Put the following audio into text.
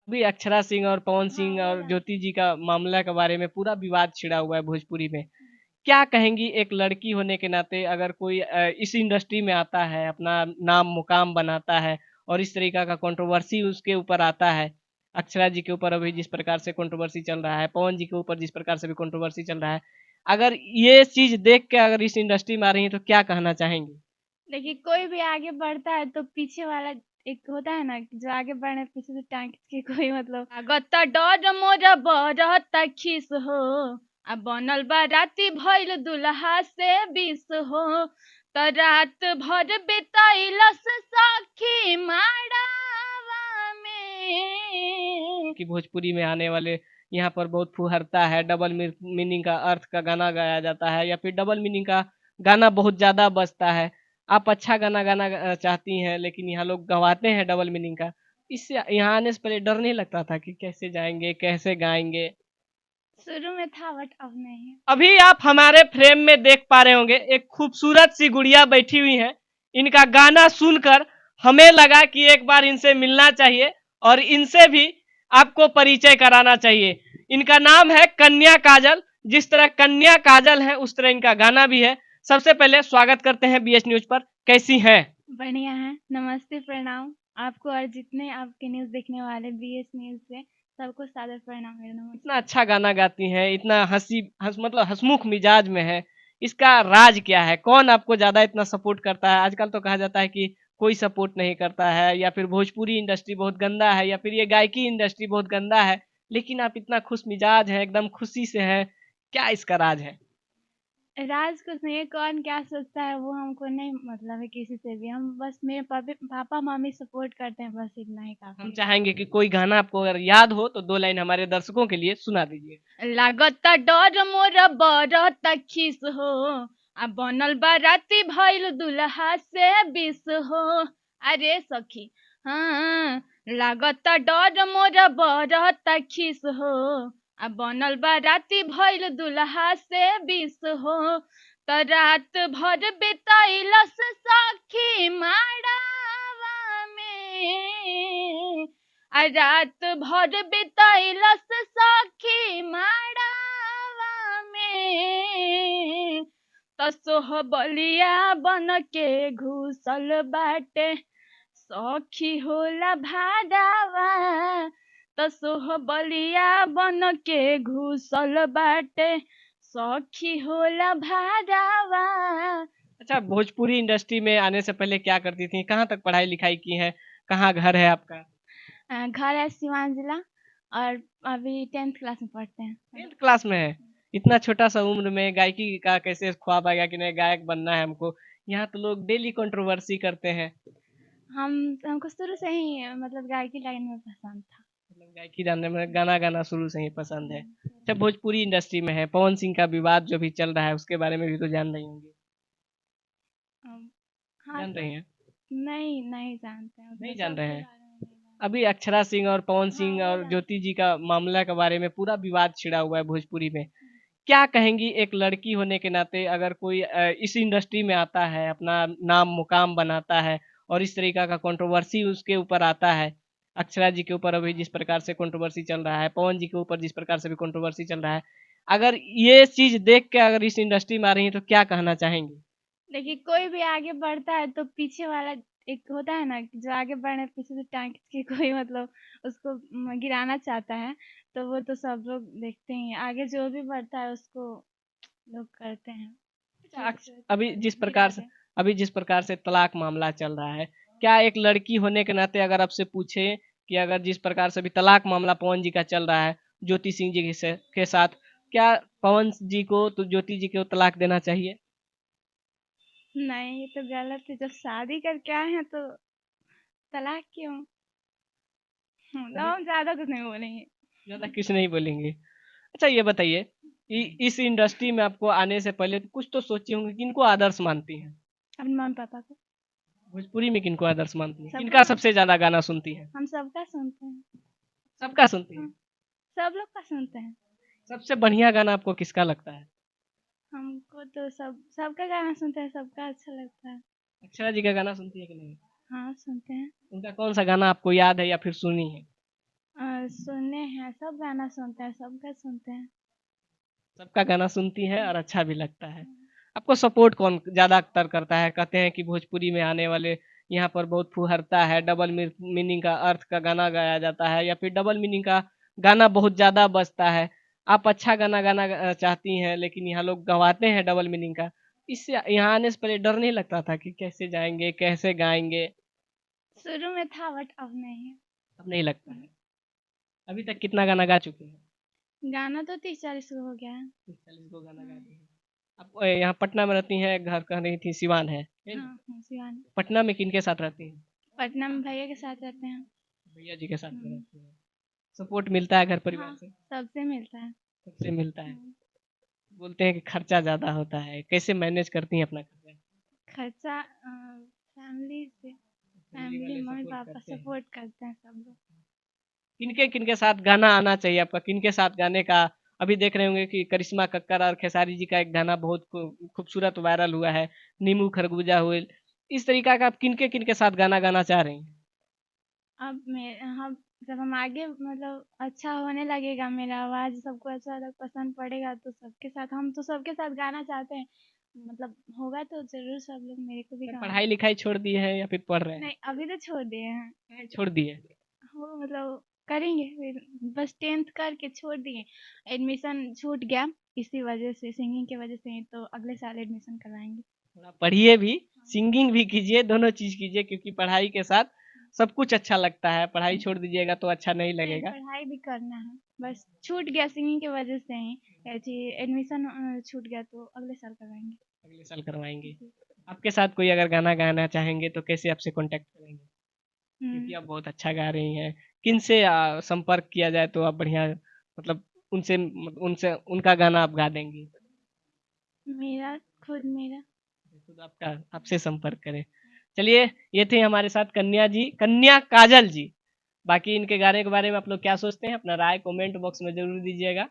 अभी अक्षरा सिंह और पवन सिंह और ज्योति जी का मामला के बारे में पूरा विवाद छिड़ा हुआ है भोजपुरी में। क्या कहेंगी एक लड़की होने के नाते, अगर कोई इस इंडस्ट्री में आता है, अपना नाम मुकाम बनाता है और इस तरीका का कंट्रोवर्सी उसके ऊपर आता है। अक्षरा जी के ऊपर अभी जिस प्रकार से कंट्रोवर्सी चल रहा है, पवन जी के ऊपर जिस प्रकार से भी कंट्रोवर्सी चल रहा है, अगर ये चीज देख के अगर इस इंडस्ट्री में आ रही है तो क्या कहना चाहेंगी? देखिए, कोई भी आगे बढ़ता है तो पीछे वाला एक होता है ना कि जो आगे बढ़ने पीछे से टांग खींच के कोई मतलब लागत डर मोर बरत खीस हो आ बनल बा राती भइल दुल्हा से बीस हो त रात भर बितैलस सखी माड़ावा में। कि भोजपुरी में आने वाले यहाँ पर बहुत फुहरता है, डबल मीनिंग का अर्थ का गाना गाया जाता है, या फिर डबल मीनिंग का गाना बहुत ज्यादा बजता है। आप अच्छा गाना गाना चाहती हैं, लेकिन यहाँ लोग गवाते हैं डबल मीनिंग का। इससे यहाँ आने से पहले डर नहीं लगता था कि कैसे जाएंगे, कैसे गाएंगे? शुरू में था बट अब नहीं है। अभी आप हमारे फ्रेम में देख पा रहे होंगे, एक खूबसूरत सी गुड़िया बैठी हुई है। इनका गाना सुनकर हमें लगा कि एक बार इनसे मिलना चाहिए और इनसे भी आपको परिचय कराना चाहिए। इनका नाम है कन्या काजल। जिस तरह कन्या काजल है उस तरह इनका गाना भी है। सबसे पहले स्वागत करते हैं बीएस न्यूज पर। कैसी हैं? बढ़िया है। नमस्ते, प्रणाम आपको और जितने आपके न्यूज़ देखने वाले बीएस न्यूज़ से सबको सादर प्रणाम मेरा इतना नमस्ते। अच्छा गाना गाती हैं, इतना मतलब हंसमुख मिजाज में है। इसका राज क्या है? कौन आपको ज्यादा इतना सपोर्ट करता है? आजकल तो कहा जाता है कि कोई सपोर्ट नहीं करता है, या फिर भोजपुरी इंडस्ट्री बहुत गंदा है, या फिर ये गायकी इंडस्ट्री बहुत गंदा है। लेकिन आप इतना खुश मिजाज हैं, एकदम खुशी से हैं। क्या इसका राज है? राज कुछ नहीं है, कौन क्या सोचता है वो हमको नहीं मतलब है किसी से भी। हम बस मेरे पापा मम्मी सपोर्ट करते हैं, बस इतना ही हम काफी है। चाहेंगे कि कोई गाना आपको अगर याद हो तो दो लाइन हमारे दर्शकों के लिए सुना दीजिए। लागत डर मोर बरत खीस हो आ बनल बा राती भइल दुल्हा से बीस हो। अरे सखी, हाँ, लागत डर मोर बरत खीस हो आ बनल बा राती भइल दुल्हा से बीस हो त रात भर बितैलस सखी माड़ावा में। आ रात भर बितैलस सखी माड़ावा में त सोहबलिया बन के घुसल बाटे सखी होला भादावा। त सोहबलिया बन के घुसल बाटे सखी होला भादावा। अच्छा, भोजपुरी इंडस्ट्री में आने से पहले क्या करती थी? कहाँ तक पढ़ाई लिखाई की है? कहाँ घर है आपका? घर है सिवान जिला और अभी 10th क्लास में पढ़ते हैं। 10th क्लास में है? इतना छोटा सा उम्र में गायकी का कैसे ख्वाब आ गया कि नहीं गायक बनना है हमको? यहाँ तो लोग डेली कंट्रोवर्सी करते हैं। हम हमको शुरू से ही मतलब गायकी लाइन में पसंद था। मतलब गायकी जानने में गाना गाना शुरू से ही पसंद है। अच्छा, शुरू भोजपुरी इंडस्ट्री में है, पवन सिंह का विवाद जो भी चल रहा है उसके बारे में भी तो जान रही होंगी। हाँ जान रही हैं? नहीं नहीं जानते हैं उतना नहीं जान रहे सबके हैं? बारे में नहीं जानते। अभी अक्षरा सिंह और पवन हाँ सिंह वो और जानते ज्योति जी का मामला के बारे में पूरा विवाद छिड़ा हुआ है भोजपुरी में। क्या कहेंगी एक लड़की होने के नाते, अगर कोई इस इंडस्ट्री में आता है, अपना नाम मुकाम बनाता है और इस तरीका का कंट्रोवर्सी उसके ऊपर आता है। अक्षरा जी के ऊपर अभी जिस प्रकार से कंट्रोवर्सी चल रहा है, पवन जी के ऊपर जिस प्रकार से भी कंट्रोवर्सी चल रहा है, अगर ये चीज देख के अगर इस इंडस्ट्री में आ रही है तो क्या कहना चाहेंगी? देखिए, कोई भी आगे बढ़ता है तो पीछे वाला एक होता है ना कि जो आगे बढ़ने पीछे से टांग खींच के कोई मतलब उसको गिराना चाहता है। तो वो तो सब लोग देखते ही हैं। आगे जो भी बढ़ता है उसको लोग करते हैं अच्छा, ठीक से अभी जिस गिरा प्रकार से दे। अभी जिस प्रकार से तलाक मामला चल रहा है, क्या एक लड़की होने के नाते अगर आपसे पूछे कि अगर जिस प्रकार से अभी तलाक मामला पवन जी का चल रहा है ज्योति सिंह जी के साथ, क्या पवन जी को तो ज्योति जी को तलाक देना चाहिए? नहीं, ये तो गलत है। जब शादी करके आए हैं तो तलाक क्यों? तो अभी हम ज्यादा कुछ नहीं बोलेंगे। ज्यादा कुछ नहीं बोलेंगे। अच्छा, ये बताइए, इस इंडस्ट्री में आपको आने से पहले तो कुछ तो सोचे होंगे, किनको आदर्श मानती हैं? अपने मम्मी पापा को। भोजपुरी में किनको आदर्श मानती हैं? सबको किनका मान सबसे ज्यादा गाना सुनती हैं? हम सबका सुनते हैं। सबका सुनती हाँ, हैं? सब लोग का सुनते हैं। सबसे बढ़िया गाना आपको किसका लगता है? हमको तो सबका गाना सुनते हैं, सबका अच्छा लगता है। अक्षरा जी का गाना सुनती है कि नहीं? हाँ, सुनते हैं। उनका कौन सा गाना आपको याद है या फिर सुनी है? सुने हैं, सब गाना सुनते हैं, सबका सुनते हैं। सबका गाना सुनती हैं और अच्छा भी लगता है। आपको सपोर्ट कौन ज़्यादातर करता है? कहते हैं कि भोजपुरी में आने वाले यहाँ पर बहुत फुहरता है, डबल मीनिंग का अर्थ का गाना गाया जाता है या फिर डबल मीनिंग का गाना बहुत ज़्यादा बजता है। आप अच्छा गाना गाना चाहती हैं लेकिन यहाँ लोग गवाते हैं डबल मीनिंग का। इससे यहाँ आने से पहले डर नहीं लगता था कि कैसे जाएँगे, कैसे गाएँगे? शुरू में था बट अब नहीं है। अब नहीं लगता है। अभी तक कितना गाना गा चुके हैं? गाना तो 30-40 गो हो गया है। 40 गो गाना गाते हैं। आप यहाँ पटना में रहती हैं, घर कह रही थी सिवान है? हाँ, हाँ, सिवान। पटना में किनके साथ रहती हैं? पटना में भैया के साथ रहते हैं। भैया जी के साथ में हुँ। रहती हैं। सपोर्ट मिलता है घर परिवार हाँ, से? सबसे मिलता है। सबसे मिलता है। हुँ। बोलते हैं कि खर्चा ज़्यादा होता है, कैसे मैनेज करती हैं अपना खर्चा? खर्चा फैमिली से, फैमिली फैमिली वाले सपोर्ट मम्मी-पापा करते हैं। सपोर्ट करते हैं सब लोग। किनके-किनके साथ गाना आना चाहिए आपका? किनके साथ गाने का अभी देख रहे होंगे कि करिश्मा कक्कड़ और खेसारी जी का एक गाना बहुत खूबसूरत वायरल हुआ है, नींबू खरबूजा हुए। इस तरीका का आप किनके-किनके साथ गाना गाना चाह रही हैं? अब मैं हम जब हम आगे मतलब अच्छा होने लगेगा, मेरा आवाज़ सबको अच्छा लग पसंद पड़ेगा तो सबके साथ हम तो सबके साथ गाना चाहते हैं। मतलब होगा तो ज़रूर सब लोग मेरे को भी गाना। पढ़ाई-लिखाई छोड़ दिए हैं या फिर पढ़ रहे हैं? नहीं, अभी तो छोड़ दिए हैं। नहीं, छोड़ दिए। हो मतलब करेंगे फिर, बस 10th करके छोड़ दिए। एडमिशन छूट गया इसी वजह से, सिंगिंग की वजह से ही, तो अगले साल एडमिशन करवाएँगे। थोड़ा पढ़िए भी, सिंगिंग भी कीजिए, दोनों चीज़ कीजिए क्योंकि पढ़ाई के साथ सब कुछ अच्छा लगता है। पढ़ाई छोड़ दीजिएगा तो अच्छा नहीं नहीं, लगेगा। पढ़ाई भी करना है, बस छूट गया सिंगिंग की वजह से ही। ऐसे एडमिशन छूट गया तो अगले साल करवाएँगे। अगले साल करवाएँगे। जी। आपके साथ कोई अगर गाना गाना चाहेंगे तो कैसे आपसे कॉन्टैक्ट करेंगे? क्योंकि हुँ। आप बहुत अच्छा गा रही हैं। किनसे संपर्क किया जाए तो आप बढ़िया मतलब उनसे उनसे उनका गाना आप गा देंगी? मेरा खुद मेरा। खुद आपका आपसे संपर्क करें। चलिए, ये थे हमारे साथ कन्या काजल जी। बाकी इनके गाने के बारे में आप लोग क्या सोचते हैं? अपना राय कमेंट बॉक्स में ज़रूर दीजिएगा।